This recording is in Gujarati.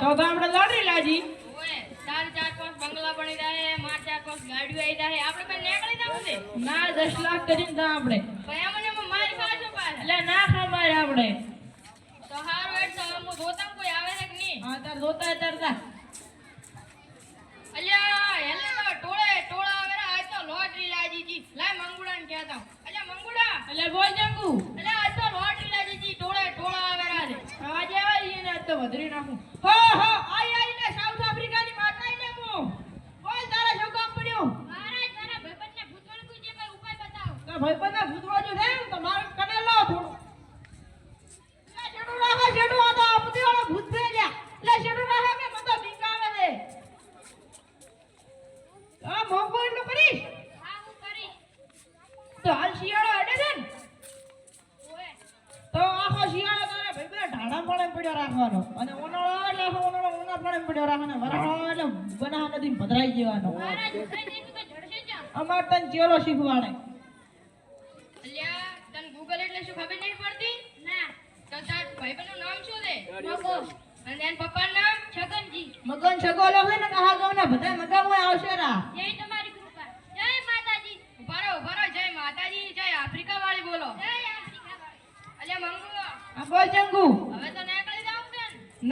તો આપણે લોટરી લાજી ઓય ચાર પાંચ બંગલા બની જાય માર ચાર પાંચ ગાડીઓ આવી જાય આપણે પણ નીકળી જાવ ને ના 10 લાખ કરીને તા આપણે ભયા મને મારી ખાશો પાસ એટલે ના ખમાય આપણે તો હારું એટ તો હું જોતા કોઈ આવે ને કે નહીં હા તાર જોતા તરતા અલ્યા હેલે તો ટોળા આવે આજ તો લોટરી લાજી જી લાય મંગુડાને કહેતા અલ્યા મંગુડા એટલે બોલ જંગુ એટલે આજ તો લોટરી લાજી જી ટોળા આવે રાજ આજે આવી ને આજ તો વધરી નાખું હો આઈ ને સાઉથ આફ્રિકાની માતાઈ ને મો બોલ તારા શું કામ પડ્યું મહારાજ તારા ભાઈબંધને ભૂતવાળ કોઈ જે કોઈ ઉપાય બતાવો તો ભાઈબંધને ભૂતવાજો છે તો માર કને લાવ થોડું લે જેડું રાખે જેડું આ તો આપતી વાળો ભૂત છે લ્યા લે જેડું રાખે કે મતો બીકાવે દે આ મોંઘો એટલું કરીશ હા હું કરી તો હાલ શિયાળો હેડે છે ને ઓય તો આખો શિયાળો તારે ભાઈબંધ ઢાળા પડે પડ્યો રાખવાનો અને ઉનાળો એટલે આખો ઉનાળો ઉના પડે પડ્યો રાખવાનો વરાળો એટલે બનાહ નદી ભદ્રાઈ જવાનો મહારાજ ઉઠાઈ દેખું તો જડશે જા અમાર તને ચેલો શીખવાડે અલ્યા તને ગૂગલ એટલે શું ખબર નહીં પડતી ના તો તાર ભાઈબંધનું નામ શું છે મગો અને એન પપ્પાનું નામ છગનજી મગન છગોલો છે ને કહા ગામના બધા મગામો આવશે રા જય તમારી કૃપા જય માતાજી ઉભા રહો જય માતાજી જય આફ્રિકા વાળી બોલો જય આફ્રિકા વાળી અલ્યા મંગુ આ બોલ જંગુ